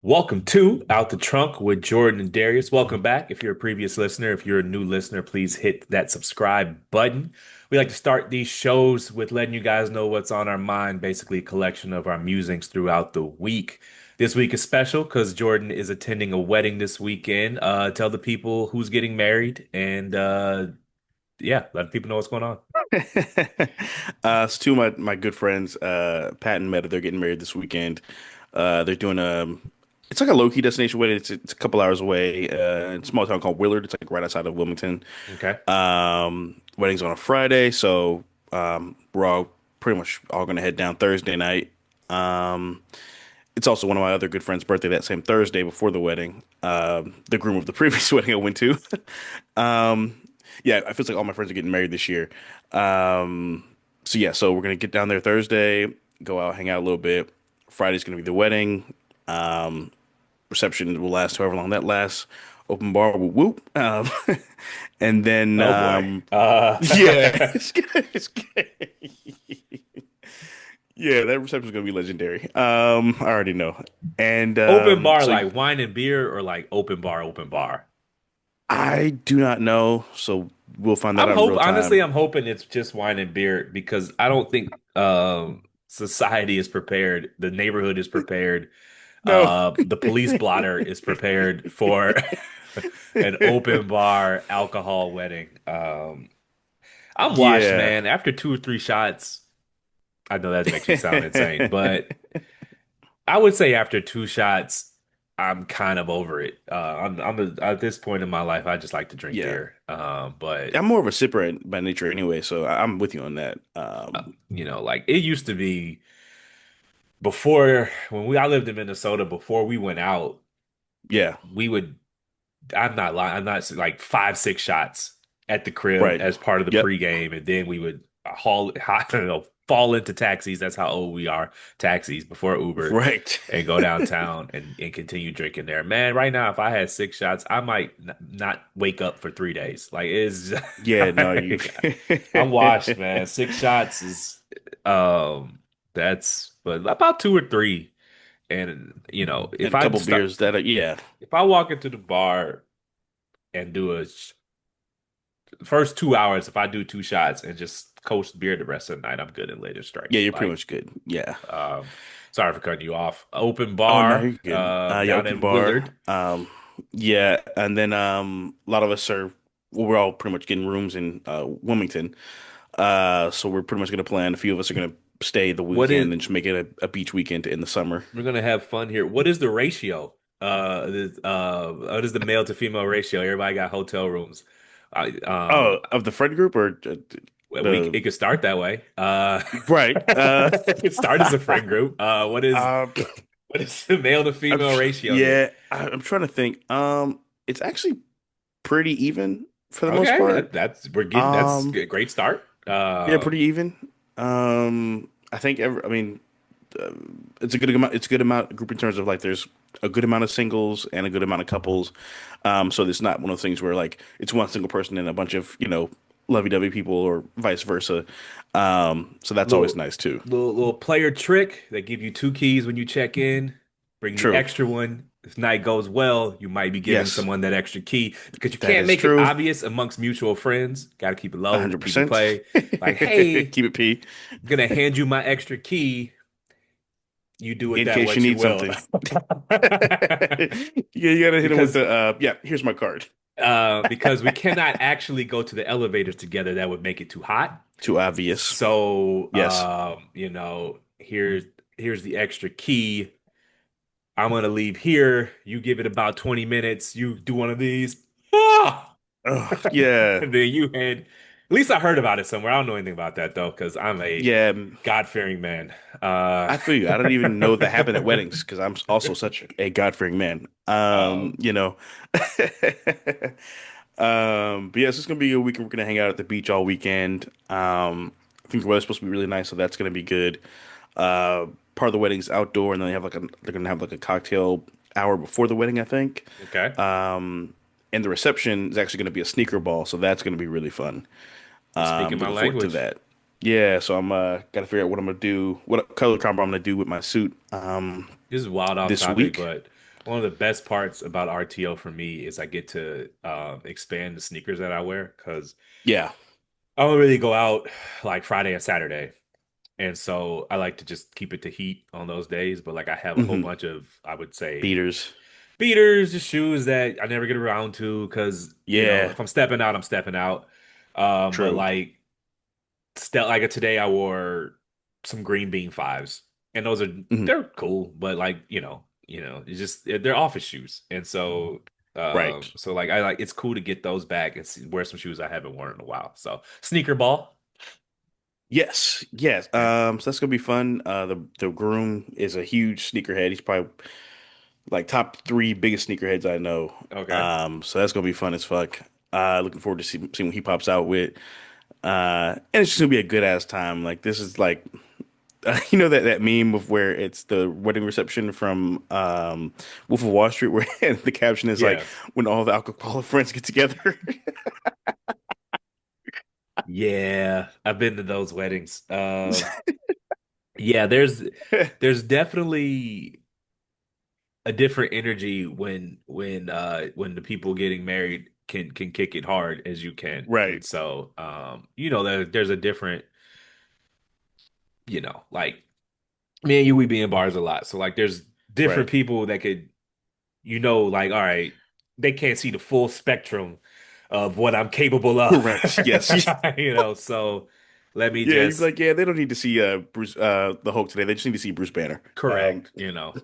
Welcome to Out the Trunk with Jordan and Darius. Welcome back. If you're a previous listener, if you're a new listener, please hit that subscribe button. We like to start these shows with letting you guys know what's on our mind, basically a collection of our musings throughout the week. This week is special because Jordan is attending a wedding this weekend. Tell the people who's getting married and yeah, let people know what's going on. So two of my good friends, Pat and Meta, they're getting married this weekend. They're doing it's like a low-key destination wedding. It's a couple hours away, in a small town called Willard. It's like right outside of Wilmington. Okay. Wedding's on a Friday, so we're all pretty much all gonna head down Thursday night. Um, it's also one of my other good friends' birthday that same Thursday before the wedding. The groom of the previous wedding I went to. Um, yeah, I feel like all my friends are getting married this year. Um, so yeah, so we're gonna get down there Thursday, go out, hang out a little bit. Friday's gonna be the wedding. Um, Reception will last however long that lasts. Open bar, whoop whoop. And then Oh boy. yeah, it's good. It's good. Yeah, that reception is gonna be legendary. I already know. And Open bar so like wine and beer or like open bar, open bar? I do not know, so we'll find that out in real Honestly, time. I'm hoping it's just wine and beer because I don't think society is prepared, the neighborhood is prepared, No. the police blotter is prepared for an open bar alcohol wedding. I'm washed, Yeah. man. After two or three shots, I know that makes me sound insane, but I would say after two shots, I'm kind of over it. At this point in my life, I just like to drink Yeah. beer. But I'm more of a sipper by nature anyway, so I'm with you on that. like it used to be before when I lived in Minnesota, before we went out, Yeah, we would, I'm not lying, I'm not like five, six shots at the crib right. as part of the Yep. pregame, and then we would I don't know, fall into taxis. That's how old we are, taxis before Uber, Right. and go downtown and continue drinking there. Man, right now, if I had six shots, I might not wake up for 3 days. Like it's, Yeah, no, you I'm washed, man. Six shots is that's but about two or three. And and a couple beers that are, yeah. if I walk into the bar and do first 2 hours, if I do two shots and just coast beer the rest of the night, I'm good and later Yeah, strikes. you're pretty Like, much good. Yeah. um, sorry for cutting you off. Open Oh no, bar, you're good. Yeah, down open in bar. Willard. Yeah, and then a lot of us are well, we're all pretty much getting rooms in Wilmington. So we're pretty much gonna plan. A few of us are gonna stay the What is weekend and just make it a beach weekend in the summer. We're gonna have fun here. What is the ratio? What is the male to female ratio? Everybody got hotel rooms. I Oh, of the friend group or it the could start that way. right? It could start as a friend group. Uh, What is the male to female ratio here? yeah, I'm trying to think. It's actually pretty even for the most Okay, part. that's Um, a great start. yeah, pretty even. I think I mean, uh, it's a good amount. It's a good amount group in terms of like there's a good amount of singles and a good amount of couples. So it's not one of those things where like it's one single person and a bunch of lovey-dovey people or vice versa. So that's always Little nice too. little player trick. They give you two keys when you check in. Bring the True. extra one. If night goes well, you might be giving Yes, someone that extra key because you that can't is make it true. obvious amongst mutual friends. Got to keep it low, keep it 100%. play. Like, hey, Keep it P I'm gonna hand you my extra key. You do with in that case you what you need will. something. Yeah, you gotta hit him with Because the yeah, here's my card. because we cannot actually go to the elevators together. That would make it too hot. Too obvious. So, Yes. here's the extra key. I'm gonna leave here. You give it about 20 minutes. You do one of these. Ah! Oh, yeah. And then you hand. At least I heard about it somewhere. I don't know anything about that though, because I'm a Yeah. God-fearing man. Uh, I feel you. I don't even know that happened at weddings because I'm also such a God-fearing man. um, You know. But yes, it's gonna be a weekend. We're gonna hang out at the beach all weekend. I think the weather's supposed to be really nice, so that's gonna be good. Part of the wedding's outdoor, and then they're gonna have like a cocktail hour before the wedding, I think. okay. And the reception is actually gonna be a sneaker ball, so that's gonna be really fun. You're speaking my Looking forward to language. that. Yeah, so I'm gotta figure out what I'm gonna do, what color combo I'm gonna do with my suit This is wild off this topic, week. but One of the best parts about RTO for me is I get to expand the sneakers that I wear because Yeah. I don't really go out like Friday and Saturday. And so I like to just keep it to heat on those days. But like I have a whole Hmm. bunch of, I would say, Beaters. beaters, just shoes that I never get around to because, Yeah. if I'm stepping out, I'm stepping out. But True. like like today I wore some green bean fives. And those are Hmm. they're cool, but like, it's just they're office shoes. And so Right. like I like it's cool to get those back and wear some shoes I haven't worn in a while. So sneaker ball. Yes. Yes. Yeah. So that's gonna be fun. The groom is a huge sneakerhead. He's probably like top three biggest sneakerheads I know. Okay. So that's gonna be fun as fuck. Looking forward to seeing what he pops out with. And it's just gonna be a good ass time. Like this is like you know that meme of where it's the wedding reception from Wolf of Wall Street, where the caption is like Yeah. when all the alcoholic friends get together. Yeah. I've been to those weddings. Yeah, there's definitely a different energy when the people getting married can kick it hard as you can. Right. And so there's a different, like me and you we be in bars a lot. So like there's different Right. people that could, like, all right, they can't see the full spectrum of what I'm capable of. Correct. Yes. So let me Yeah, you'd be just like, yeah, they don't need to see Bruce the Hulk today. They just need to see Bruce Banner. correct,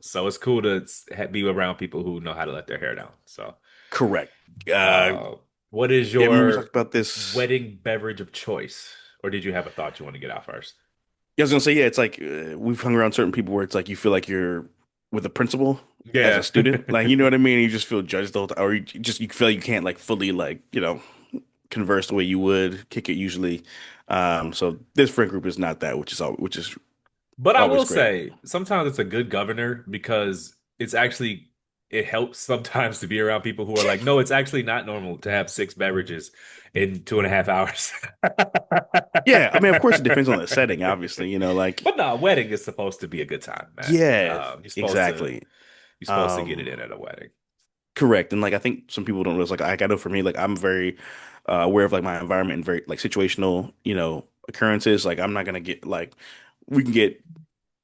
so it's cool to be around people who know how to let their hair down. So Correct. Uh, what is Yeah, I remember we talked your about this. wedding beverage of choice? Or did you have a thought you want to get out first? Yeah, I was gonna say, yeah, it's like we've hung around certain people where it's like you feel like you're with a principal as a Yeah. student, like you know what I mean. You just feel judged the whole time, or you feel like you can't like fully like converse the way you would kick it usually. So this friend group is not that, which is But I always will great. say, sometimes it's a good governor because it helps sometimes to be around people who are like, no, it's actually not normal to have six beverages in 2.5 hours. Yeah, I mean, of course, it depends on the setting, obviously. Like But no, a wedding is supposed to be a good time, man. yeah, You're exactly. supposed to get it Um, in at a wedding. Correct. And like I think some people don't realize like I know for me like I'm very aware of like my environment and very like situational, occurrences. Like I'm not gonna get like we can get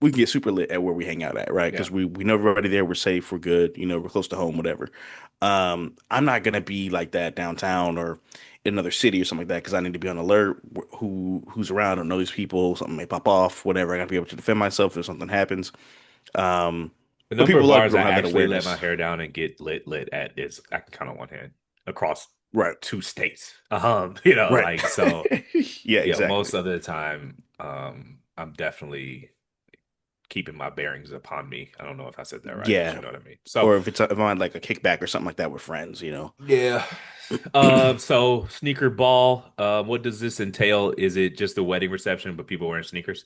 we can get super lit at where we hang out at, right? Yeah. Because we know everybody there, we're safe, we're good, we're close to home, whatever. I'm not gonna be like that downtown or in another city or something like that because I need to be on alert. Who's around? I don't know these people. Something may pop off, whatever. I gotta be able to defend myself if something happens. Um, The but number people, of a lot of bars people I don't have that actually let my awareness. hair down and get lit at is I can count on one hand across Right. 2 states. Right. Like so, Yeah, most exactly. of the time, I'm definitely keeping my bearings upon me. I don't know if I said that right, but you Yeah. know what I mean. So Or if I'm on like a kickback or something like that with friends. yeah. So sneaker ball, what does this entail? Is it just a wedding reception, but people wearing sneakers?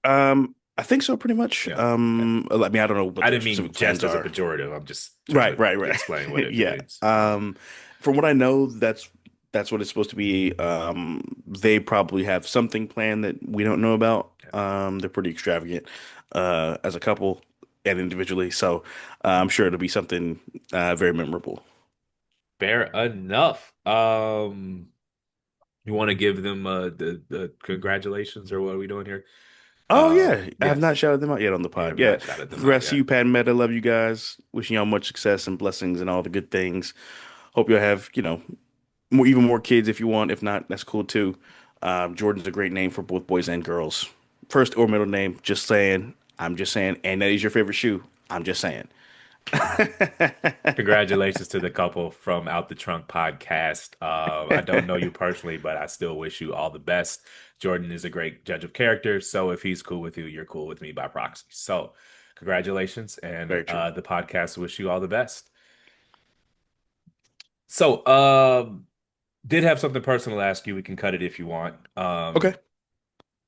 I think so pretty much. Yeah. Okay. I mean, I don't know what I their didn't mean specific jest plans as a are. pejorative. I'm just trying Right, to right, right. explain what it Yeah. means. From what I know, that's what it's supposed to be. They probably have something planned that we don't know about. Yeah. They're pretty extravagant, as a couple and individually. So I'm sure it'll be something very memorable. Fair enough. You want to give them the congratulations or what are we doing here? Oh yeah, I have Yes, not shouted them out yet on the you pod. have Yeah, not shouted them out congrats to yet. you, Pat and Meta. Love you guys. Wishing y'all much success and blessings and all the good things. Hope you'll have even more kids if you want. If not, that's cool too. Jordan's a great name for both boys and girls. First or middle name. Just saying. I'm just saying. And that is your favorite shoe. I'm just saying. Congratulations to the couple from Out the Trunk podcast. I don't know you personally, but I still wish you all the best. Jordan is a great judge of character, so if he's cool with you, you're cool with me by proxy. So, congratulations, and Very true. the podcast wish you all the best. So, did have something personal to ask you. We can cut it if you want. Okay.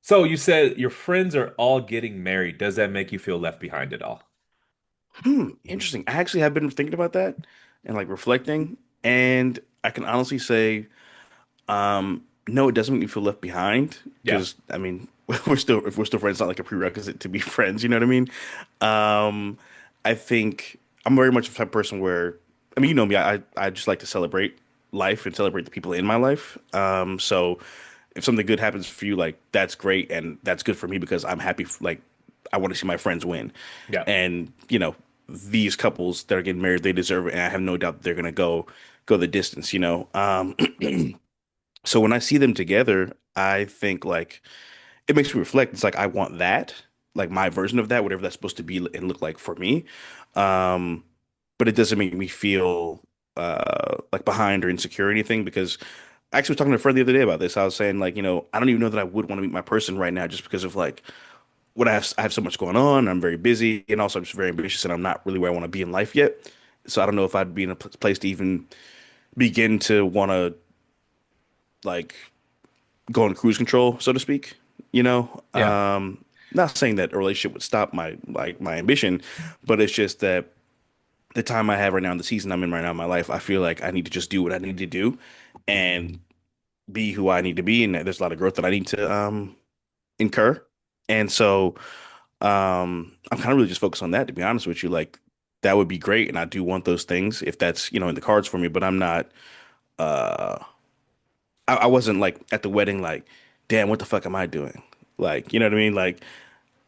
So you said your friends are all getting married. Does that make you feel left behind at all? Interesting. I actually have been thinking about that and like reflecting, and I can honestly say, no, it doesn't make me feel left behind Yeah. because I mean, if we're still friends, it's not like a prerequisite to be friends. You know what I mean? I think. I'm very much the type of person where, I mean, you know me, I just like to celebrate life and celebrate the people in my life. So if something good happens for you, like that's great and that's good for me because I'm happy. Like I want to see my friends win, Yeah. and you know, these couples that are getting married, they deserve it, and I have no doubt that they're gonna go the distance. So when I see them together, I think like it makes me reflect. It's like I want that, like my version of that, whatever that's supposed to be and look like for me. Um, but it doesn't make me feel like behind or insecure or anything because I actually was talking to a friend the other day about this. I was saying like, I don't even know that I would want to meet my person right now just because of like what I have so much going on. I'm very busy and also I'm just very ambitious and I'm not really where I want to be in life yet. So I don't know if I'd be in a place to even begin to want to like go on cruise control, so to speak. You know, Yeah. not saying that a relationship would stop my ambition, but it's just that the time I have right now, in the season I'm in right now in my life, I feel like I need to just do what I need to do and be who I need to be, and there's a lot of growth that I need to incur, and so I'm kind of really just focused on that, to be honest with you. Like that would be great, and I do want those things if that's in the cards for me, but I'm not. Uh, I wasn't like at the wedding, like, damn, what the fuck am I doing? Like, you know what I mean? Like,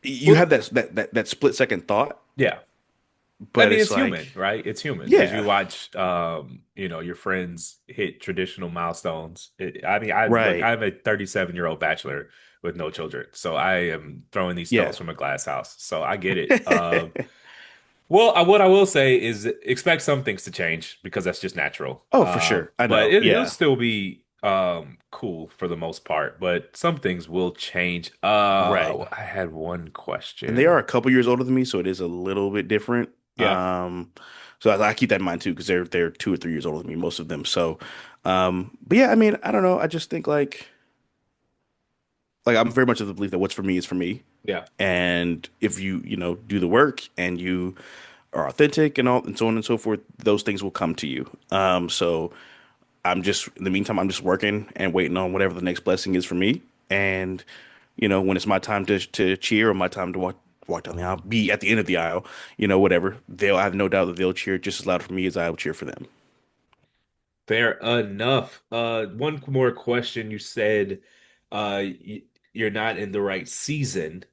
you Well, have that split second thought, yeah. I but mean, it's it's like, human, right? It's human because you yeah, watch, your friends hit traditional milestones. I mean, I look, right, I'm a 37-year-old bachelor with no children, so I am throwing these yeah. stones from a glass house. So I get it. Well, what I will say is expect some things to change because that's just natural. Oh, for sure. I But know. it'll Yeah, still be cool for the most part. But some things will change. right. I had one And they are question. a couple years older than me, so it is a little bit different. Yeah. So I keep that in mind too, because they're 2 or 3 years older than me, most of them. So, but yeah, I mean, I don't know. I just think like I'm very much of the belief that what's for me is for me. Yeah. And if you do the work and you are authentic and all and so on and so forth, those things will come to you. So I'm just in the meantime, I'm just working and waiting on whatever the next blessing is for me. And when it's my time to cheer or my time to walk down the aisle, be at the end of the aisle, whatever, I have no doubt that they'll cheer just as loud for me as I will cheer for them. Fair enough. One more question. You said you're not in the right season.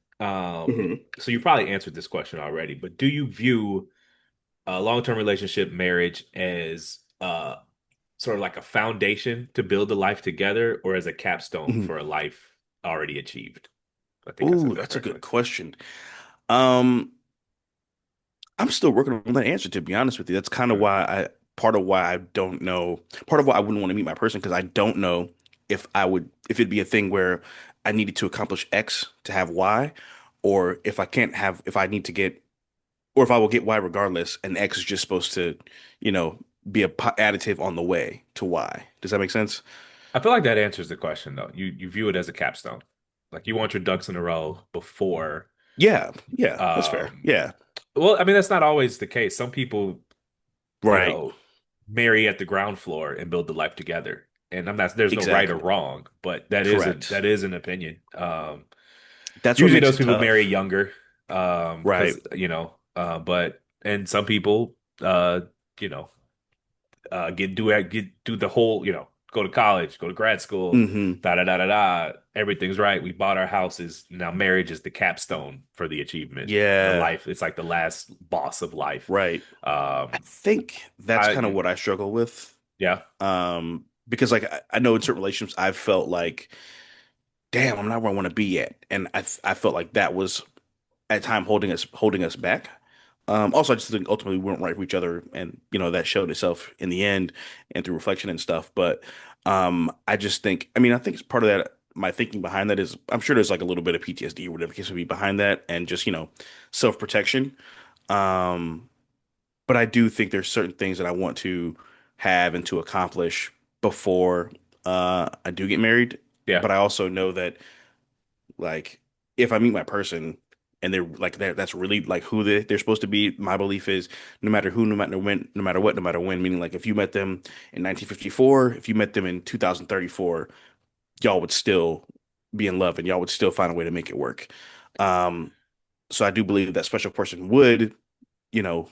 Hmm. So you probably answered this question already, but do you view a long-term relationship marriage as sort of like a foundation to build a life together or as a capstone Hmm. for a life already achieved? I think I Ooh, said that that's a correctly. good question. Um, I'm still working on that answer, to be honest with you. That's kind of Mm. part of why I don't know, part of why I wouldn't want to meet my person, because I don't know if it'd be a thing where I needed to accomplish X to have Y, or if I need to get, or if I will get Y regardless, and X is just supposed to, you know, be a additive on the way to Y. Does that make sense? I feel like that answers the question though. You view it as a capstone. Like you want your ducks in a row before Yeah, yeah, that's fair. um Yeah, well, I mean that's not always the case. Some people, you right. know, marry at the ground floor and build the life together. And I'm not there's no right or Exactly. wrong, but that Correct. is an opinion. That's what Usually makes those it people marry tough. younger, Right. because but and some people, you know, get do the whole, go to college, go to grad school, Hmm. da da da da da. Everything's right. We bought our houses. Now marriage is the capstone for the achievement. The Yeah, life, it's like the last boss of life. right. I Um, think that's kind of I what I struggle with. Yeah, Because like I know in certain relationships I've felt like, damn, I'm not where I want to be yet. And I felt like that was at time holding us back. Also, I just think ultimately we weren't right for each other, and that showed itself in the end and through reflection and stuff. But I just think, I mean, I think it's part of that. My thinking behind that is, I'm sure there's like a little bit of PTSD or whatever the case would be behind that, and just self-protection. Um, but I do think there's certain things that I want to have and to accomplish before I do get married. yeah. But I also know that like if I meet my person and they're like that's really like who they're supposed to be, my belief is no matter who, no matter when, no matter what, no matter when, meaning like if you met them in 1954, if you met them in 2034, y'all would still be in love and y'all would still find a way to make it work. Um, so I do believe that special person would, you know,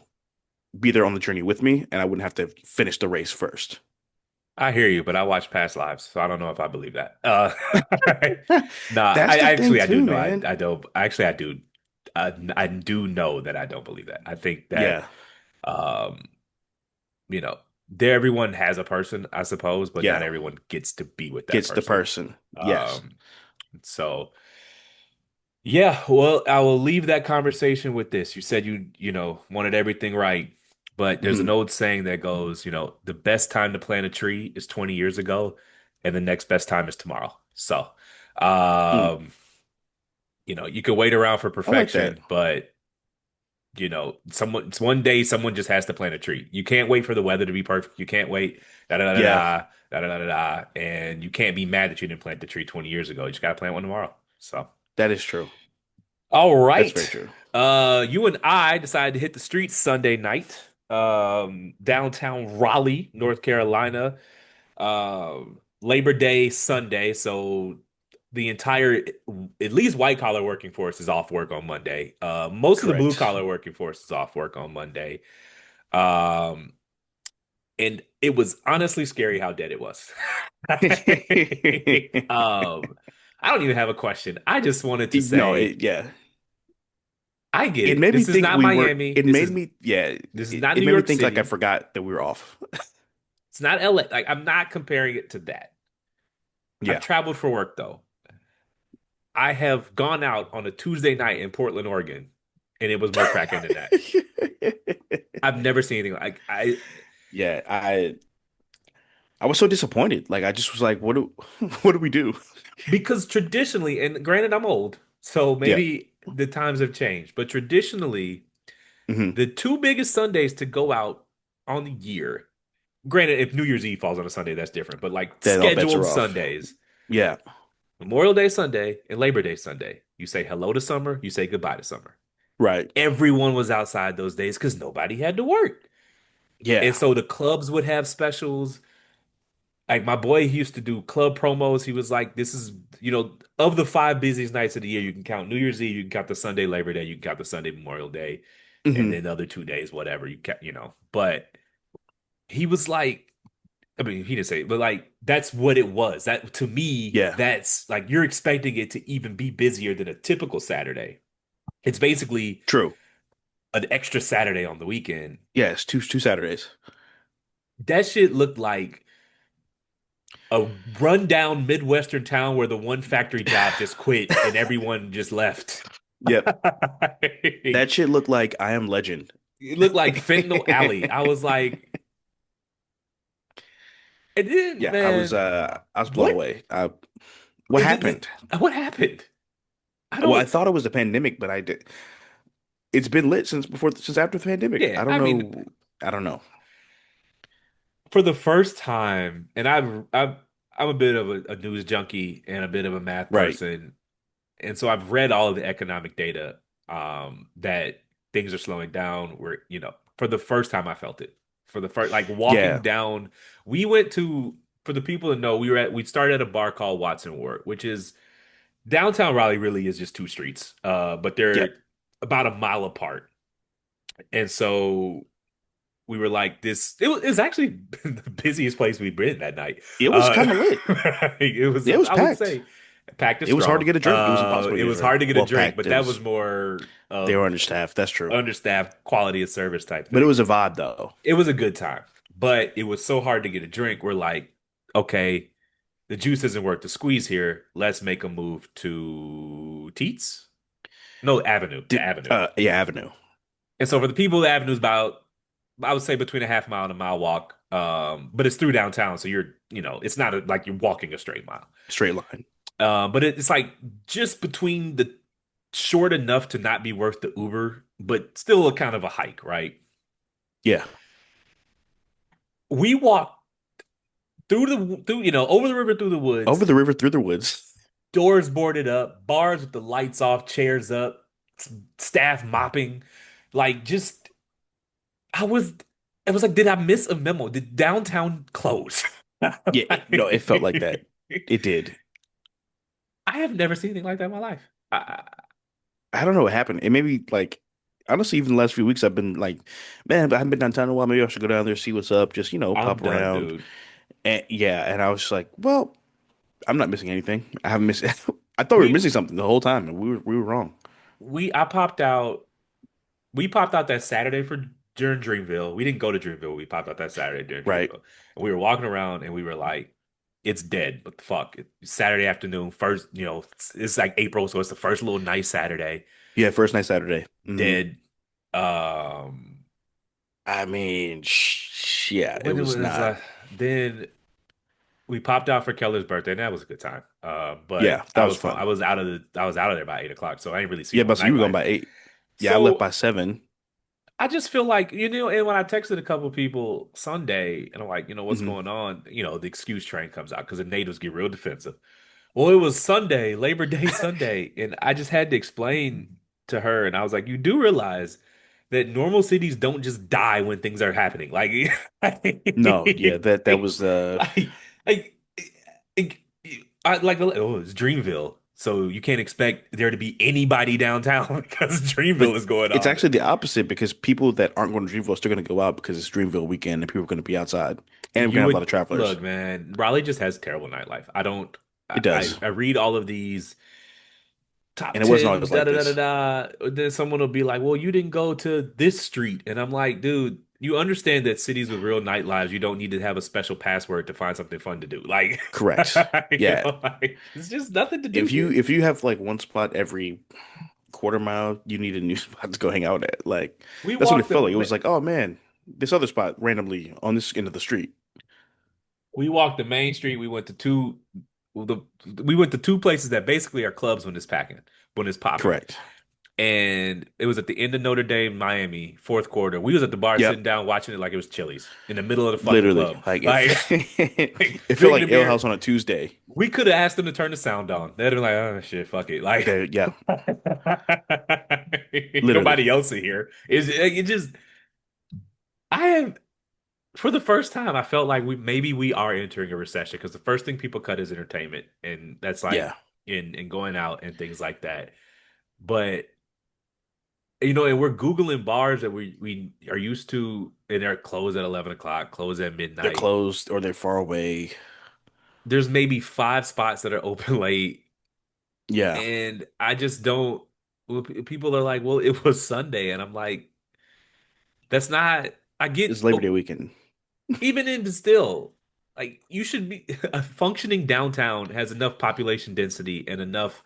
be there on the journey with me, and I wouldn't have to finish the race first. I hear you, but I watch past lives, so I don't know if I believe that. Nah, That's the thing I do too, know. man. I don't. Actually, I do. I do know that I don't believe that. I think that, Yeah, um, you know, there everyone has a person, I suppose, but not yeah, everyone gets to be with that gets the person. person. Yes. Um, so yeah, well, I will leave that conversation with this. You said wanted everything right, but there's an Mhm. old saying that goes, the best time to plant a tree is 20 years ago, and the next best time is tomorrow. So, Mm. you could wait around for I like that. perfection, but it's one day someone just has to plant a tree. You can't wait for the weather to be perfect. You can't wait da da da Yeah, da da da da da da, and you can't be mad that you didn't plant the tree 20 years ago. You just gotta plant one tomorrow. So. that is true. All That's very right. true. You and I decided to hit the streets Sunday night, downtown Raleigh, North Carolina, Labor Day Sunday. So the entire, at least white collar working force is off work on Monday. Most of the blue Correct. collar working force is off work on Monday. Um, and it was honestly scary how dead it was. Um, I don't even have a question. I just wanted to No, say, yeah. I get It it. made me This is think not we were. Miami. It made me, yeah. This is It, not it New made me York think like I City. forgot that we were off. It's not LA. Like I'm not comparing it to that. I've Yeah. traveled for work though. I have gone out on a Tuesday night in Portland, Oregon, and it was more cracking than that. I've never seen anything like I Yeah, I was so disappointed. Like I just was like, what do what do we do? because traditionally, and granted I'm old, so Yeah. maybe the times have changed, but traditionally Hmm. the two biggest Sundays to go out on the year. Granted, if New Year's Eve falls on a Sunday, that's different, but like Then all bets scheduled are off. Sundays, Yeah. Memorial Day Sunday and Labor Day Sunday. You say hello to summer, you say goodbye to summer. Right. Everyone was outside those days because nobody had to work. And Yeah. so the clubs would have specials. Like my boy, he used to do club promos. He was like, this is, of the five busiest nights of the year, you can count New Year's Eve, you can count the Sunday Labor Day, you can count the Sunday Memorial Day, and Hmm. then the other 2 days, whatever you count, But he was like, I mean, he didn't say it, but like that's what it was. That to me, Yeah. that's like you're expecting it to even be busier than a typical Saturday. It's basically True. an extra Saturday on the weekend. Yes. Two Saturdays. That shit looked like a rundown Midwestern town where the one factory job just quit and everyone just left. Yep. That It shit looked like I Am Legend. looked like Fentanyl Alley. I was like, it didn't, Yeah, man. I was blown What? away. What It, happened? what happened? I Well, I don't. thought it was the pandemic, but I did. It's been lit since after the pandemic. Yeah, I don't I mean, know. I don't know. for the first time, and I'm a bit of a news junkie and a bit of a math Right. person, and so I've read all of the economic data that things are slowing down. Where for the first time, I felt it. For the first, like walking Yeah. down, we went to for the people that know we started at a bar called Watson Ward, which is downtown Raleigh. Really is just two streets, but they're Yep. about a mile apart, and so we were like this. It was actually the busiest place we've been that night. It was Uh, kind of lit. it was, It was I would packed. say, packed is It was hard to strong. get a drink. It was impossible to It get a was drink. hard to get a Well, drink, packed. but It that was was more they of were understaffed. That's true. understaffed quality of service type But it thing. was a vibe though. It was a good time, but it was so hard to get a drink. We're like, okay, the juice isn't worth the squeeze here. Let's make a move to Teats. No, Avenue, the Avenue. Yeah, Avenue. And so for the people, the Avenue's about, I would say between a half mile and a mile walk. But it's through downtown, so it's not like you're walking a straight mile. Straight line. But it's like just between the short enough to not be worth the Uber, but still a kind of a hike, right? Yeah. We walked over the river through the Over woods, the river through the woods. doors boarded up, bars with the lights off, chairs up, staff mopping, like just I was, it was like, did I miss a memo? Did downtown close? Yeah, no, it felt like that. It did. I have never seen anything like that in my life. I don't know what happened. It maybe like honestly, even the last few weeks, I've been like, man, I haven't been downtown in a while. Maybe I should go down there, see what's up, just, I'm pop done, around. dude. And yeah, and I was just like, well, I'm not missing anything. I haven't missed. I thought we were We missing something the whole time, and we were wrong. we I popped out. We popped out that Saturday for during Dreamville. We didn't go to Dreamville. We popped out that Saturday during Right. Dreamville, and we were walking around, and we were like, "It's dead." What the fuck? It's Saturday afternoon, first. It's like April, so it's the first little nice Saturday. Yeah, first night Saturday. Dead. Um, I mean, yeah, it when it was was not. then we popped out for Keller's birthday, and that was a good time. But Yeah, that was fun. I was out of there by 8 o'clock, so I didn't really see Yeah, no but so you were going nightlife. by 8. Yeah, I left So by 7. I just feel like, and when I texted a couple people Sunday and I'm like, what's Hmm. going on? The excuse train comes out because the natives get real defensive. Well, it was Sunday, Labor Day Sunday, and I just had to explain to her, and I was like, you do realize that normal cities don't just die when things are happening. Like, No, yeah, that like, was like, like, like, oh, it's Dreamville. So you can't expect there to be anybody downtown because but Dreamville is going it's on. actually the opposite because people that aren't going to Dreamville are still going to go out because it's Dreamville weekend and people are going to be outside and we're going to You have a lot of would travelers. look, man. Raleigh just has terrible nightlife. I don't. It does. I read all of these top And it wasn't 10, always da like da da da this. da. Then someone will be like, "Well, you didn't go to this street," and I'm like, "Dude, you understand that cities with real nightlives, you don't need to have a special password to find something fun to do. Like, Correct. Yeah. it's just nothing to do If you here." if you have like one spot every quarter mile, you need a new spot to go hang out at. Like We that's what it walked felt like. It the was like, oh man, this other spot randomly on this end of the street. we walked the main street. The we went to two places that basically are clubs when it's packing, when it's popping. Correct. And it was at the end of Notre Dame, Miami, fourth quarter. We was at the bar sitting Yep. down watching it like it was Chili's in the middle of the fucking Literally. club. Like Like, if it felt big in like the Ale mirror. House on a Tuesday. We could have asked them to turn the sound on. They'd have been like, oh shit, fuck it. Like There, yeah, literally. nobody else in here. It just I have for the first time I felt like we are entering a recession because the first thing people cut is entertainment. And that's like Yeah. in going out and things like that. But and we're Googling bars that we are used to, and they're closed at 11 o'clock, closed at They're midnight. closed or they're far away. There's maybe five spots that are open late, Yeah. and I just don't. Well, people are like, "Well, it was Sunday," and I'm like, "That's not." I It's get, Labor Day weekend. even in still, like you should be a functioning downtown has enough population density and enough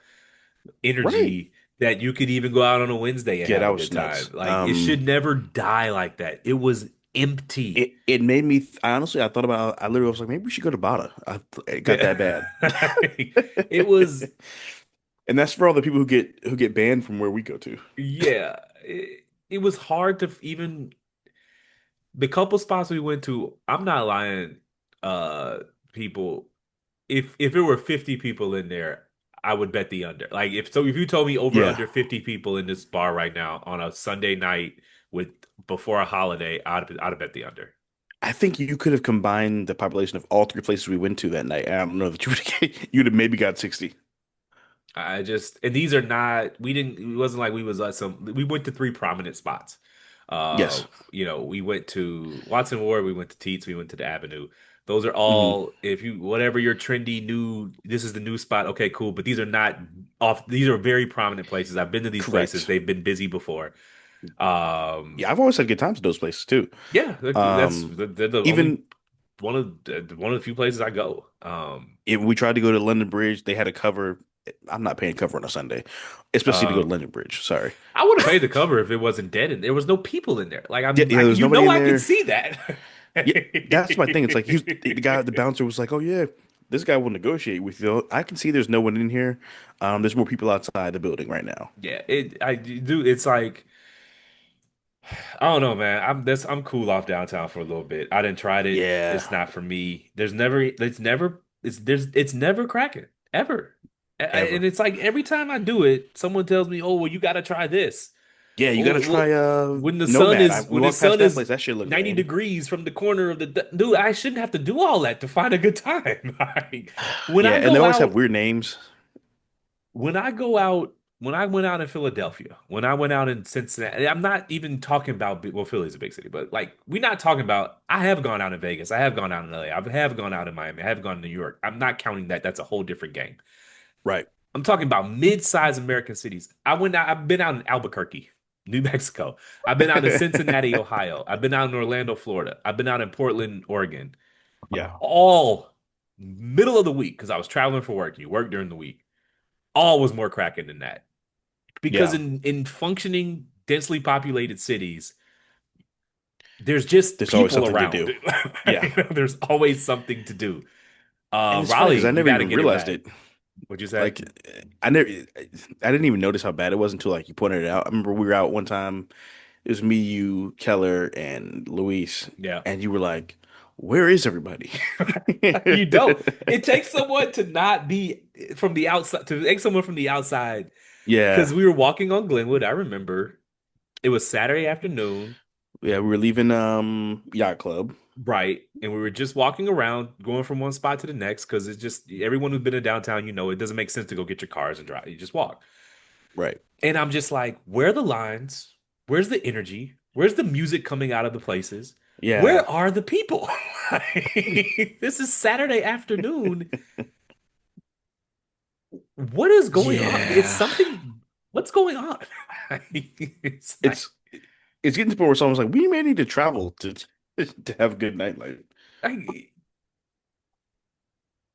Right. energy that you could even go out on a Wednesday and Yeah, have that a was good time. nuts. Like it should never die like that. It was empty. It made me I honestly I thought about I literally was like maybe we should go to Bada. It got Yeah. that bad. It was, And that's for all the people who get banned from where we go to. yeah, it was hard to even the couple spots we went to, I'm not lying, uh people, if it were 50 people in there, I would bet the under. Like if you told me over Yeah. under 50 people in this bar right now on a Sunday night with before a holiday, I'd have bet the under. I think you could have combined the population of all three places we went to that night. I don't know that you'd have maybe got 60. I just and these are not we didn't it wasn't like we was at some we went to three prominent spots. Yes. We went to Watson Ward, we went to Teats, we went to the Avenue. Those are Hmm. all if you whatever your trendy new this is the new spot, okay, cool. But these are not off these are very prominent places. I've been to these places. Correct. They've been busy before. Um Yeah, I've always had good times at those places too. yeah, that's Um, they're the only even one of the few places I go. if we tried to go to London Bridge, they had to cover. I'm not paying cover on a Sunday, especially to go Uh to London Bridge. Sorry. I would have paid the cover if it wasn't dead and there was no people in there. Like Yeah, yeah, there's nobody in I can there. see that. Yeah, that's my thing. It's like the guy, the bouncer was like, "Oh yeah, this guy will negotiate with you. I can see there's no one in here. There's more people outside the building right now." Yeah, I do. It's like I don't know, man. I'm cool off downtown for a little bit. I didn't tried it. Yeah, It's not for me. It's never cracking ever. ever. And it's like every time I do it, someone tells me, "Oh, well, you got to try this." Yeah, you got to Oh, try well, when the sun Nomad. is We when the walked past sun that is place. That shit looked 90 lame. degrees from the corner of the dude, I shouldn't have to do all that to find a good time. Like, when Yeah, I and they go always have out, weird names. when I go out. when I went out in Philadelphia, when I went out in Cincinnati, I'm not even talking about, well, Philly's a big city, but like, we're not talking about, I have gone out in Vegas. I have gone out in LA. I have gone out in Miami. I have gone to New York. I'm not counting that. That's a whole different game. Right. I'm talking about mid-sized American cities. I've been out in Albuquerque, New Mexico. I've been out in Cincinnati, Ohio. I've been out in Orlando, Florida. I've been out in Portland, Oregon. Yeah. All middle of the week because I was traveling for work. You work during the week. All was more cracking than that. Because Yeah. in functioning, densely populated cities, there's just There's always people something to around. do. Yeah. There's always something to do. And it's funny because Raleigh, I you never got to even get it realized back. it. What'd you say? Like I didn't even notice how bad it was until like you pointed it out. I remember we were out one time. It was me, you, Keller, and Luis, Yeah. and you were like, "Where is everybody?" You don't. It takes someone to not be from the outside, to take someone from the outside. Yeah. Because we were walking on Glenwood. I remember it was Saturday afternoon, Yeah, we were leaving yacht club. right? And we were just walking around, going from one spot to the next. Because it's just everyone who's been in downtown, it doesn't make sense to go get your cars and drive. You just walk. Right. And I'm just like, where are the lines? Where's the energy? Where's the music coming out of the places? Yeah. Where are the people? This is Saturday afternoon. What is going on? It's Yeah. something. What's going on? It's like It's it's getting to the point where someone's like, we may need to travel to have good nightlife.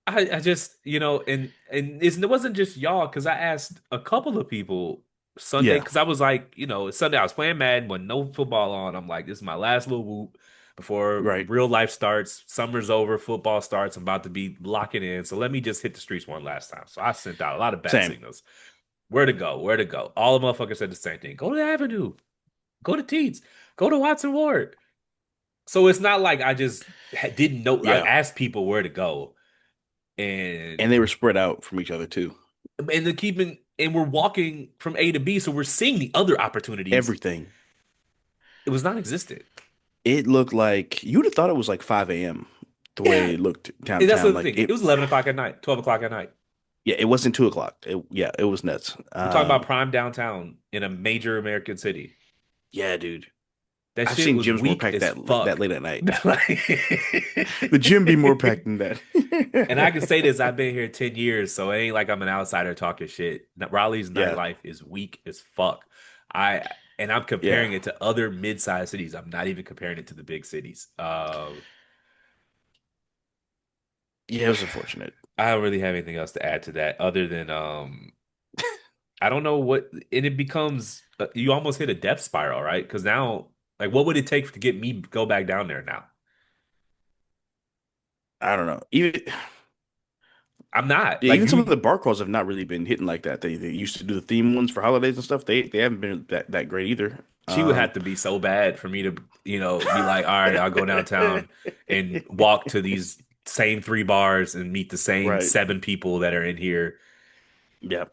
I, I just it wasn't just y'all because I asked a couple of people Sunday Yeah. because I was like, Sunday I was playing Madden when no football on. I'm like, this is my last little whoop before Right. real life starts. Summer's over, football starts. I'm about to be locking in, so let me just hit the streets one last time. So I sent out a lot of bat Same. signals. Where to go? Where to go? All the motherfuckers said the same thing. Go to the Avenue. Go to Teats. Go to Watson Ward. So it's not like I just didn't know. I Yeah. asked people where to go, And and they were spread out from each other too. and we're walking from A to B, so we're seeing the other opportunities. Everything. It was non-existent. It looked like you would have thought it was like 5 a.m. the way Yeah, it looked and that's downtown. the Like thing. It was 11 o'clock at night, 12 o'clock at night. yeah, it wasn't 2 o'clock. Yeah, it was nuts. We're talking about prime downtown in a major American city. Yeah, dude. That I've shit seen was gyms more weak packed as that fuck. late at night. The Like- gym be more packed than And I that. can say this, I've been here 10 years, so it ain't like I'm an outsider talking shit. Raleigh's Yeah, nightlife is weak as fuck. I and I'm yeah, comparing it to other mid-sized cities. I'm not even comparing it to the big cities. yeah. It was unfortunate. I don't really have anything else to add to that other than I don't know what and it becomes you almost hit a death spiral, right? Because now like what would it take to get me go back down there now? I don't know. Even I'm not. yeah, Like even some of you the bar crawls have not really been hitting like that. They used to do the theme ones for holidays and stuff. They haven't been that great either. she would have to be so bad for me to, be like, all right, I'll go downtown and walk to these same three bars and meet the same Right. seven people that are in here. Yeah.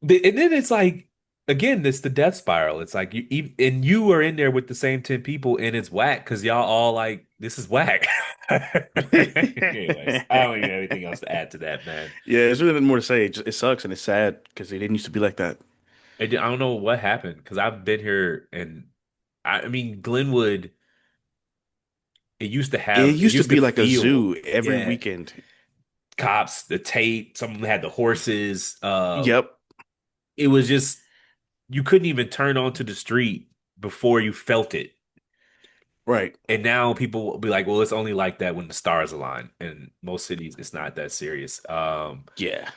And then it's like, again, it's the death spiral. It's like and you are in there with the same 10 people and it's whack because y'all all like, this is whack. Anyways, I don't even have anything else to add to that, man. Yeah, there's really nothing more to say. It sucks and it's sad because they didn't used to be like that. I don't know what happened because I've been here and I mean, Glenwood. It It used to used to be like a feel, zoo every yeah, weekend. cops, the tape, some of them had the horses. Yep. It was just you couldn't even turn onto the street before you felt it. Right. And now people will be like, well, it's only like that when the stars align. In most cities, it's not that serious. Yeah.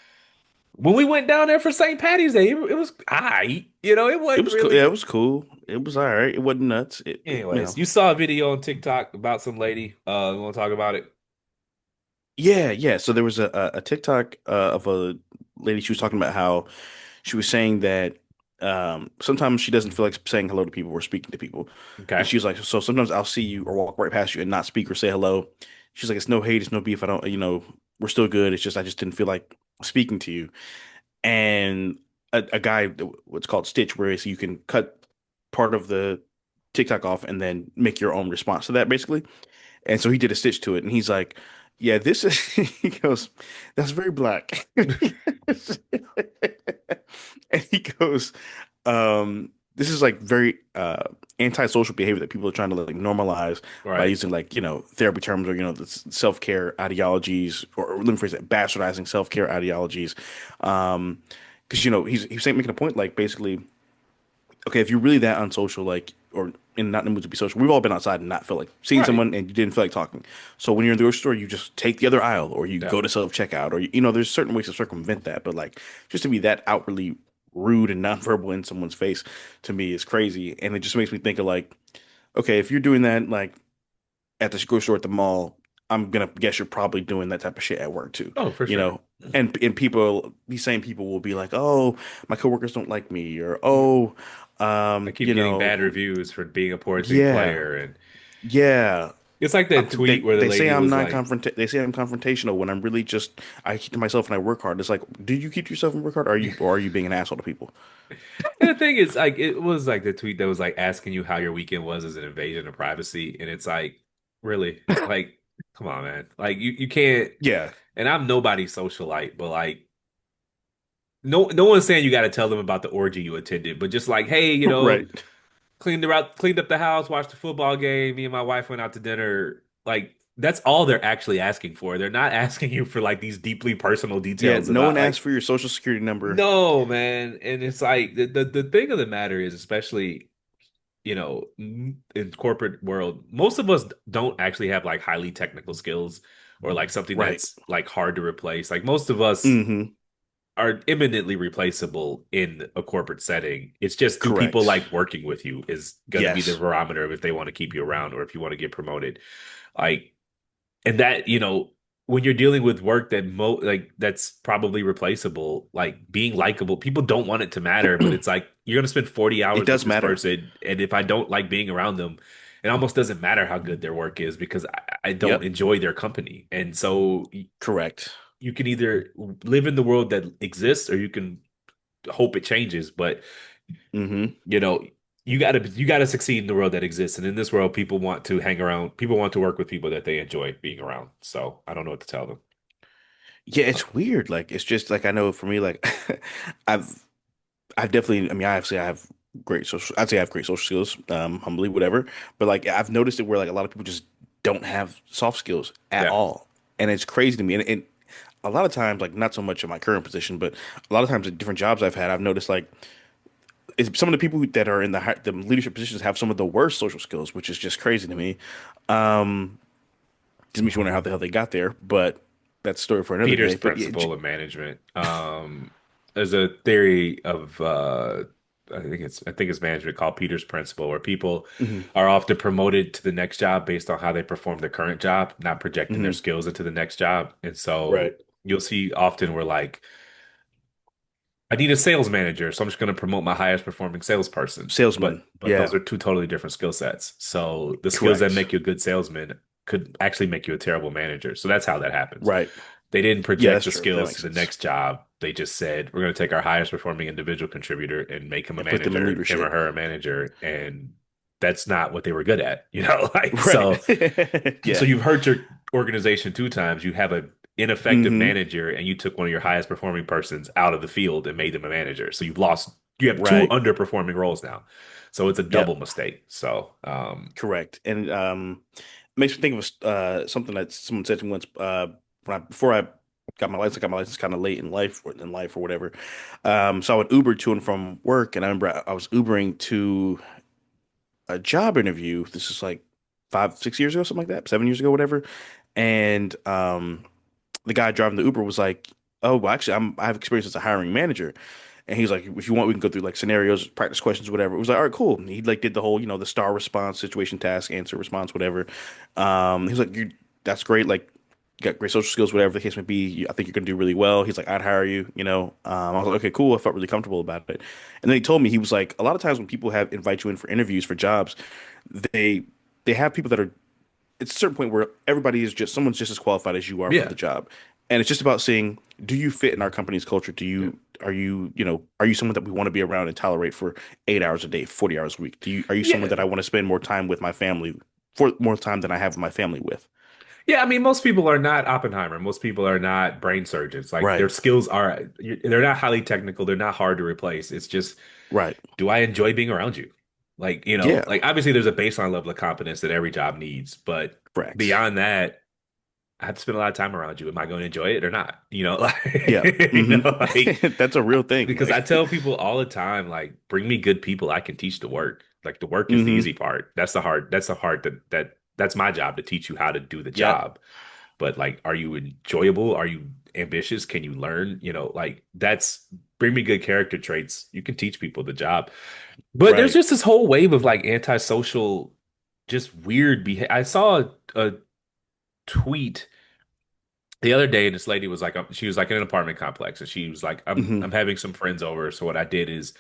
When we went down there for St. Patty's Day, it was I, it It wasn't was cool. Yeah, it really. was cool. It was all right. It wasn't nuts. Anyways, you saw a video on TikTok about some lady. You want to talk about it? Yeah, yeah. So there was a TikTok of a lady. She was talking about how she was saying that sometimes she doesn't feel like saying hello to people or speaking to people. And Okay. she was like, so sometimes I'll see you or walk right past you and not speak or say hello. She's like, it's no hate, it's no beef. I don't, we're still good. It's just I just didn't feel like speaking to you. And a guy, what's called Stitch, where you can cut part of the TikTok off and then make your own response to that, basically. And so he did a stitch to it, and he's like, "Yeah, this is." He goes, "That's very black." And he goes, this is like very antisocial behavior that people are trying to like normalize by Right. using like, therapy terms or, the self-care ideologies, or let me phrase that, bastardizing self-care ideologies. Because, he's saying, making a point like basically, okay, if you're really that unsocial, like, or not in the mood to be social, we've all been outside and not feel like seeing Right. someone and you didn't feel like talking. So when you're in the grocery store, you just take the other aisle or you Yeah. go to self checkout or, there's certain ways to circumvent that. But like, just to be that outwardly rude and nonverbal in someone's face to me is crazy. And it just makes me think of like, okay, if you're doing that, like at the grocery store at the mall, I'm gonna guess you're probably doing that type of shit at work too, Oh, for you sure. know. And people, these same people will be like, "Oh, my coworkers don't like me," or "Oh, I keep getting bad reviews for being a poor team yeah, player, and yeah." it's like that tweet They where the they say lady I'm was non like, confront they say I'm confrontational when I'm really just I keep to myself and I work hard. It's like, do you keep to yourself and work hard? Or are you being an asshole to people? and the thing is, like, it was like the tweet that was like asking you how your weekend was as an invasion of privacy, and it's like, really, like, come on, man, like you can't. Yeah, And I'm nobody's socialite, but like, no one's saying you got to tell them about the orgy you attended, but just like, hey, right. cleaned up the house, watched the football game. Me and my wife went out to dinner. Like that's all they're actually asking for. They're not asking you for like these deeply personal Yeah, details no about one asks like for your social security number. no, man. And it's like the thing of the matter is, especially in corporate world, most of us don't actually have like highly technical skills or like something Right. that's like hard to replace. Like most of us Mm-hmm. are imminently replaceable in a corporate setting. It's just do people Correct. like working with you is going to be the Yes. barometer of if they want to keep you around or if you want to get promoted. Like, and that, when you're dealing with work that like that's probably replaceable, like being likable, people don't want it to matter, but it's like you're going to spend 40 It hours with does this matter. person. And if I don't like being around them, it almost doesn't matter how good their work is because I don't Yep. enjoy their company. And so Correct. you can either live in the world that exists or you can hope it changes. But Mm-hmm. you know, you gotta succeed in the world that exists. And in this world, people want to hang around, people want to work with people that they enjoy being around. So I don't know what to tell them. Yeah, it's weird. Like it's just like I know for me, like I've I've definitely I mean I have great social I'd say I have great social skills, humbly, whatever. But like I've noticed it where like a lot of people just don't have soft skills at Yeah. all. And it's crazy to me. And a lot of times, like not so much in my current position, but a lot of times at different jobs I've had, I've noticed like some of the people that are in the leadership positions have some of the worst social skills, which is just crazy to me. Um, just makes you wonder how the hell they got there, but that's a story for another Peter's day. But yeah, principle of management. There's a theory of I think it's management called Peter's principle, where people hmm are often promoted to the next job based on how they perform their current job, not projecting their hmm skills into the next job. And right, so you'll see often where like I need a sales manager, so I'm just going to promote my highest performing salesperson. salesman, But those yeah, are two totally different skill sets. So the skills that correct, make you a good salesman could actually make you a terrible manager. So that's how that happens. right, They didn't yeah, project that's the true. That skills to makes the sense. next job. They just said, we're going to take our highest performing individual contributor and make him a And put them in manager, him or leadership, her a manager. And that's not what they were good at, like right? so Yeah, you've hurt your organization two times. You have a ineffective hmm manager and you took one of your highest performing persons out of the field and made them a manager. So you have two right, underperforming roles now. So it's a double yep, mistake. So correct. And makes me think of something that someone said to me once. Before I I got my license kind of late in life or whatever. So I would Uber to and from work, and I remember I was Ubering to a job interview. This is like 5, 6 years ago, something like that, 7 years ago, whatever. And the guy driving the Uber was like, "Oh, well, actually, I have experience as a hiring manager." And he's like, "If you want, we can go through like scenarios, practice questions, whatever." It was like, "All right, cool." And he like did the whole, the star response, situation, task, answer, response, whatever. He was like, "That's great. Like, you got great social skills, whatever the case may be. I think you're gonna do really well." He's like, "I'd hire you." I was like, "Okay, cool." I felt really comfortable about it. And then he told me he was like, "A lot of times when people have invite you in for interviews for jobs, they they have people that are it's a certain point where everybody is just someone's just as qualified as you are for yeah. the job, and it's just about seeing, do you fit in our company's culture? Yeah. Are you someone that we want to be around and tolerate for 8 hours a day, 40 hours a week? Are you someone Yeah. that I want to spend more time with my family, for more time than I have my family with? Yeah, I mean, most people are not Oppenheimer. Most people are not brain surgeons. Like their Right. skills are, they're not highly technical. They're not hard to replace. It's just, Right. do I enjoy being around you? Like, Yeah. like obviously there's a baseline level of competence that every job needs, but Correct. beyond that, I have to spend a lot of time around you. Am I going to enjoy it or not? Yeah. Like That's a real thing. because I Like, tell people all the time, like, bring me good people I can teach the work. Like the work is the hmm easy part. That's the hard that's my job to teach you how to do the Yep. job. But like, are you enjoyable? Are you ambitious? Can you learn? Like that's bring me good character traits. You can teach people the job. But there's Right. just this whole wave of like antisocial, just weird behavior. I saw a tweet the other day, and this lady was like, she was like in an apartment complex, and she was like, hmm I'm having some friends over. So what I did is,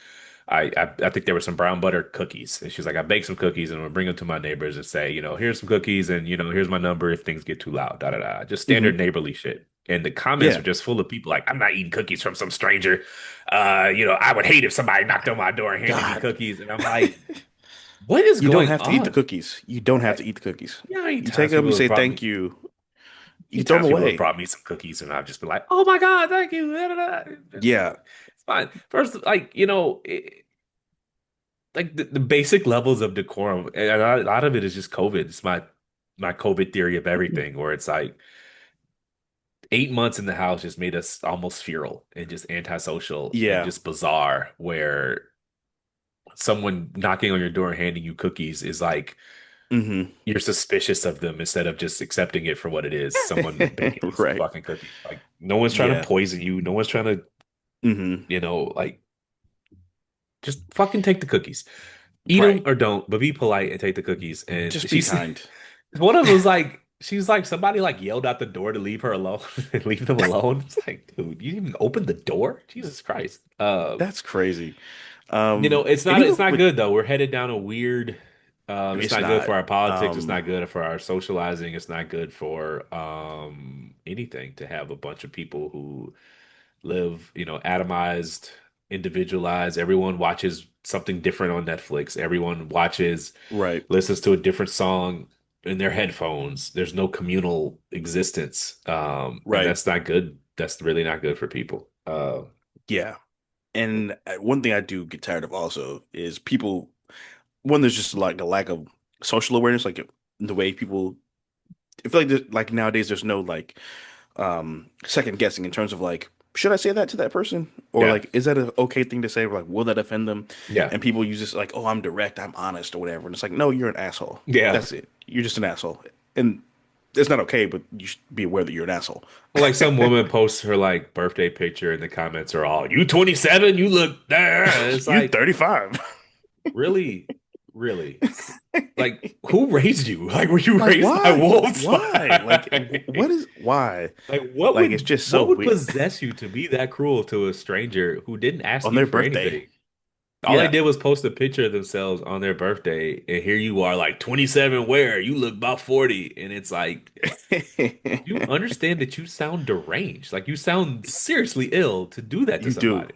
I think there were some brown butter cookies, and she's like, I baked some cookies, and I'm gonna bring them to my neighbors and say, here's some cookies, and here's my number if things get too loud, da da da, just hmm standard neighborly shit. And the comments Yeah. are just full of people like, I'm not eating cookies from some stranger. I would hate if somebody knocked on my door and handed me God. cookies, and I'm like, what is You don't going have to eat the on? cookies. You don't have to Like, eat the cookies. yeah, how many You take times them, you people have say brought me thank you, you many throw them times people have away. brought me some cookies and I've just been like, "Oh my God, thank you." Da, da, da. Yeah. It's fine. First, like like the basic levels of decorum, and a lot of it is just COVID. It's my COVID theory of everything, where it's like 8 months in the house just made us almost feral and just antisocial and Yeah. just bizarre. Where someone knocking on your door and handing you cookies is like hmm you're suspicious of them instead of just accepting it for what it is. Someone baking you some Right. fucking cookies. Like no one's trying to Yeah. poison you. No one's trying to, hmm like just fucking take the cookies. Eat them Right. or don't, but be polite and take the cookies. And Just be she's kind. one of them was like, she's like somebody like yelled out the door to leave her alone and leave them alone. It's like, dude, you didn't even open the door? Jesus Christ. That's crazy. It's And not even with good though. We're headed down a weird it's it's not good not for our politics. It's um not good for our socializing. It's not good for anything to have a bunch of people who live, atomized, individualized. Everyone watches something different on Netflix. Everyone right. listens to a different song in their headphones. There's no communal existence. And Right. that's not good. That's really not good for people. Yeah. And one thing I do get tired of also is people one there's just like a lack of social awareness like the way people I feel like like nowadays there's no like second guessing in terms of like should I say that to that person or Yeah. like is that an okay thing to say or like will that offend them Yeah. and people use this like oh I'm direct I'm honest or whatever and it's like no you're an asshole Yeah. that's it you're just an asshole and it's not okay but you should be aware that you're an asshole. Like some woman posts her like birthday picture and the comments are all, "You 27, you look there." And it's You're like, 35. really? Really? Like who raised you? Like were you Like raised by why wolves? why like what Like is why what like it's would just so what would weird possess you to be that cruel to a stranger who didn't ask on you their for birthday. anything? All they Yeah. did was post a picture of themselves on their birthday, and here you are, like 27, where you look about 40, and it's like you understand that you sound deranged, like you sound seriously ill to do that to You do. somebody.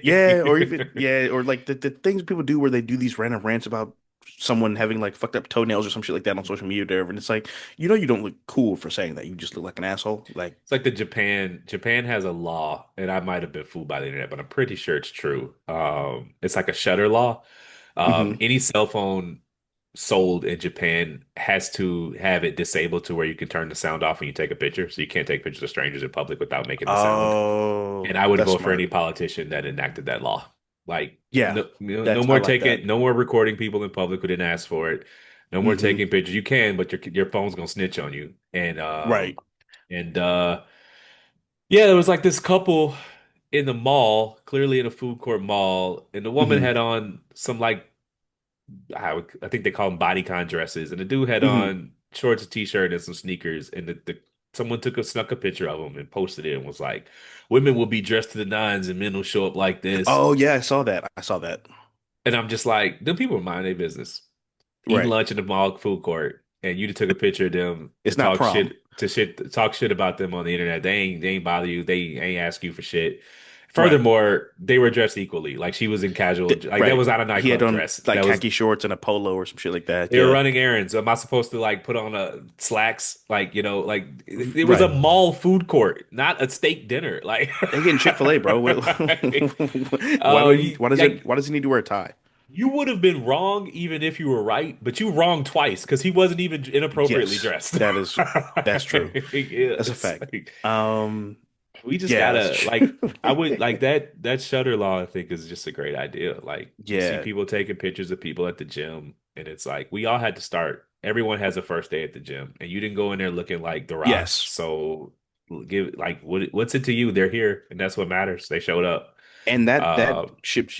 Yeah, or even yeah, or like the things people do where they do these random rants about someone having like fucked up toenails or some shit like that on social media or whatever, and it's like, you don't look cool for saying that. You just look like an asshole. Like, It's like the Japan has a law, and I might have been fooled by the internet, but I'm pretty sure it's true. It's like a shutter law. hmm Any cell phone sold in Japan has to have it disabled to where you can turn the sound off when you take a picture. So you can't take pictures of strangers in public without making the sound. Oh, And I would that's vote for any smart. politician that enacted that law. Like Yeah, no that's I more like that. no more recording people in public who didn't ask for it. No more hmm taking pictures. You can, but your phone's gonna snitch on you. Right. And yeah, there was like this couple in the mall, clearly in a food court mall, and the woman hmm had on some like I think they call them bodycon dresses, and the dude had hmm on shorts, a t-shirt, and some sneakers, and the someone snuck a picture of him and posted it and was like, "Women will be dressed to the nines, and men will show up like this." Oh yeah, I saw that. I saw that. And I'm just like, them people mind their business, eating Right. lunch in the mall food court, and you just took a picture of them to It's not prom. talk shit about them on the internet. They ain't bother you. They ain't ask you for shit. Right. Furthermore, they were dressed equally. Like she was in casual, like that Right. was not a He had nightclub on dress. like That was khaki shorts and a polo or some shit like that. they were Yeah. running errands. Am I supposed to like put on a slacks? Like, like it was a Right. mall food court, not a steak dinner. Like, They getting Chick-fil-A, bro. you, like Why does he need to wear a tie? you would have been wrong even if you were right, but you wrong twice because he wasn't even inappropriately Yes. dressed. That's true. That's a It's fact. like, we just Yeah, that's gotta true. like I would like that shutter law I think is just a great idea. Like you see Yeah. people taking pictures of people at the gym and it's like we all had to start. Everyone has a first day at the gym and you didn't go in there looking like The Rock. Yes. So give like what's it to you? They're here and that's what matters. They showed up. And Uh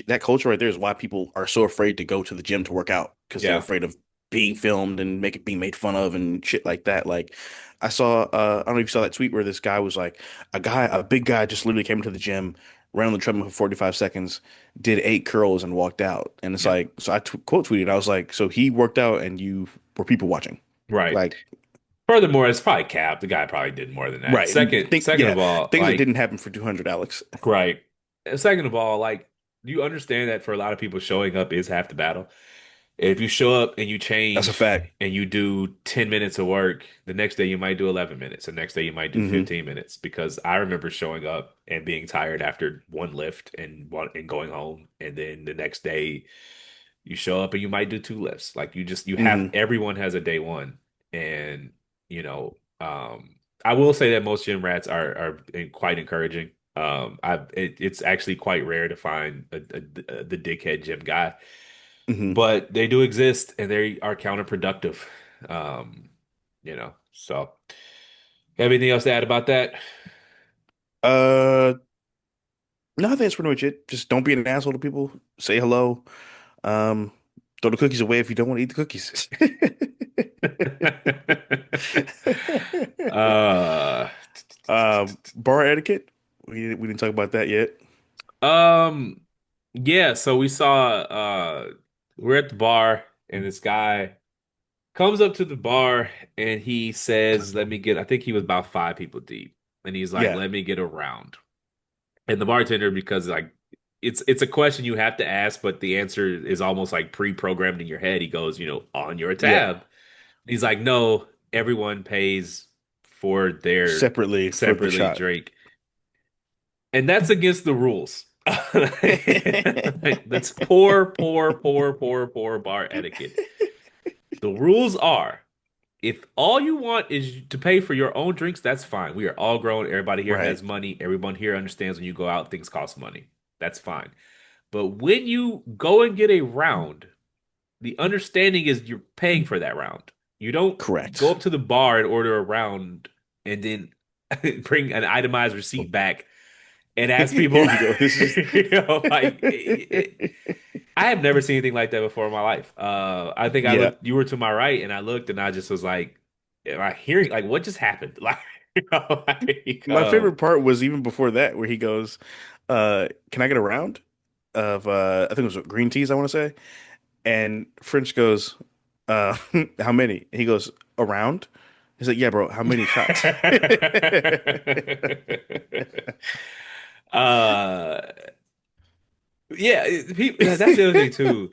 that culture right there is why people are so afraid to go to the gym to work out because they're yeah, afraid of being filmed and being made fun of and shit like that. Like I saw I don't know if you saw that tweet where this guy was like a big guy just literally came into the gym, ran on the treadmill for 45 seconds, did 8 curls and walked out. And it's yeah. like so I t quote tweeted I was like so he worked out and you were people watching. Right. Like Furthermore, it's probably cap. The guy probably did more than that. right. Second of all, Things that like didn't happen for 200, Alex. right. Second of all, like you understand that for a lot of people, showing up is half the battle. If you show up and you That's a change fact. and you do 10 minutes of work, the next day you might do 11 minutes. The next day you might do Hmm. 15 minutes because I remember showing up and being tired after one lift and going home. And then the next day you show up and you might do two lifts. Like you have Hmm. everyone has a day one. And, I will say that most gym rats are quite encouraging. It's actually quite rare to find the dickhead gym guy, Hmm. but they do exist and they are counterproductive. So have anything else to add about that? Uh, no, I think that's pretty much it. Just don't be an asshole to people. Say hello. Um, throw the cookies away if you don't want to eat the cookies. uh, Bar etiquette. We didn't talk about that yet. um, yeah, so we're at the bar and this guy comes up to the bar and he says, let me get, I think he was about five people deep. And he's like, Yeah, let me get a round. And the bartender, because like it's a question you have to ask, but the answer is almost like pre-programmed in your head. He goes, on your yeah. tab. He's like, no, everyone pays for their Separately for the separately shot. drink. And that's against the rules. Like, that's poor, poor, poor, poor, poor bar etiquette. The rules are if all you want is to pay for your own drinks, that's fine. We are all grown. Everybody here Right. has money. Everyone here understands when you go out, things cost money. That's fine. But when you go and get a round, the understanding is you're paying for that round. You don't go Correct. up to the bar and order a round and then bring an itemized receipt back and ask Here people, you go. This is like I have never seen anything like that before in my life. I think yeah. you were to my right, and I looked, and I just was like, "Am I hearing like what just happened?" Like, like, My favorite part was even before that, where he goes, can I get a round of I think it was green teas, I want to say. And French goes, how many? And he goes, a round? He's like, yeah, bro, how many shots? uh, yeah, that's the other thing too.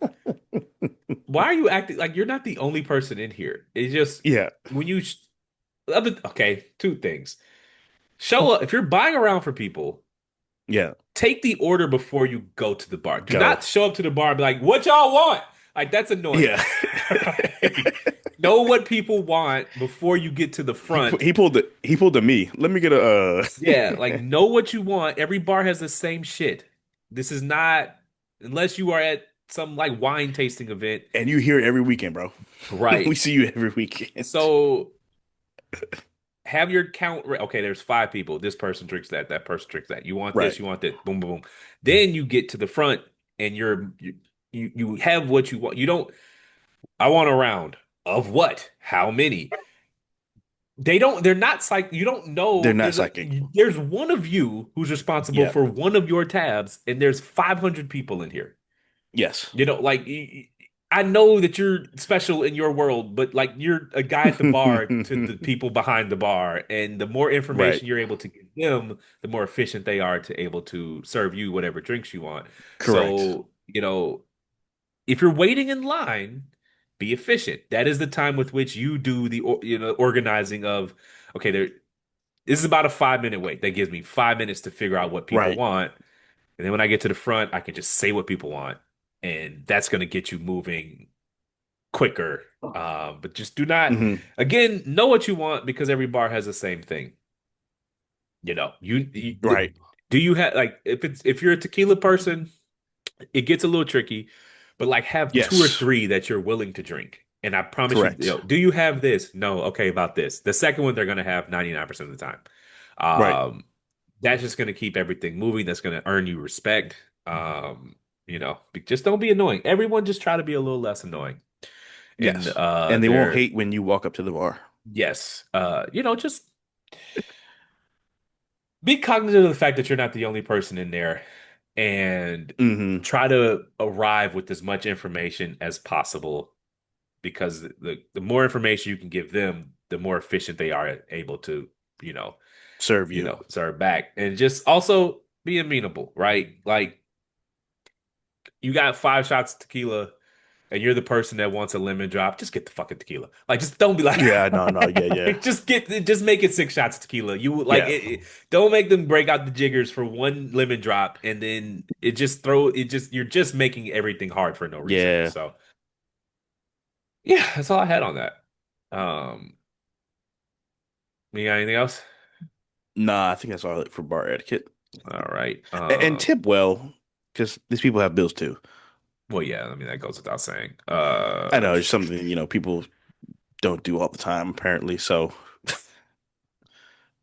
Why are you acting like you're not the only person in here? It's just Yeah, when you okay, two things. Show up if you're buying around for people. yeah, Take the order before you go to the bar. Do go. not show up to the bar and be like, "What y'all want?" Like that's annoying. Yeah. Like, know what people want before you get to the front. He pulled the me. Let me get a Yeah, like know what you want. Every bar has the same shit. This is not unless you are at some like wine tasting event, and you hear it every weekend, bro. We right? see you every weekend. So have your count. Okay, there's five people. This person drinks that. That person drinks that. You want Right. this. You want that. Boom, boom, boom. Then you get to the front, and you have what you want. You don't. I want a round of what? How many? They don't. They're not psych. You don't They're know. not psychic. There's one of you who's responsible Yeah. for one of your tabs, and there's 500 people in here. Yes. Like I know that you're special in your world, but like you're a guy at the bar to the people behind the bar, and the more Right. information you're able to get them, the more efficient they are to able to serve you whatever drinks you want. Correct. So, if you're waiting in line, be efficient. That is the time with which you do the organizing of, okay, this is about a 5 minute wait. That gives me 5 minutes to figure out what people Right. want. And then when I get to the front, I can just say what people want. And that's going to get you moving quicker. But just do not, Hmm. again, know what you want because every bar has the same thing. Right. Do you have like if you're a tequila person, it gets a little tricky, but like have two or Yes. three that you're willing to drink. And I promise you, Correct. do you have this? No. Okay, about this. The second one they're gonna have 99% of the time. Right. That's just gonna keep everything moving. That's gonna earn you respect. Just don't be annoying. Everyone just try to be a little less annoying. And Yes. And they won't they're hate when you walk up to the bar. yes. Just be cognizant of the fact that you're not the only person in there and Hmm. try to arrive with as much information as possible because the more information you can give them, the more efficient they are able to, you know, Serve you. serve back. And just also be amenable, right? Like you got 5 shots of tequila and you're the person that wants a lemon drop, just get the fucking tequila. Like, just don't be like, Yeah, no, no, yeah, yeah. just make it 6 shots of tequila. You like Yeah. don't make them break out the jiggers for one lemon drop, and then you're just making everything hard for no reason. Yeah. So yeah, that's all I had on that. Um, you got anything else? Nah, I think that's all for bar etiquette. All right. And tip well, because these people have bills too. Well, yeah, I mean that goes without saying. I know it's something, people don't do all the time, apparently. So,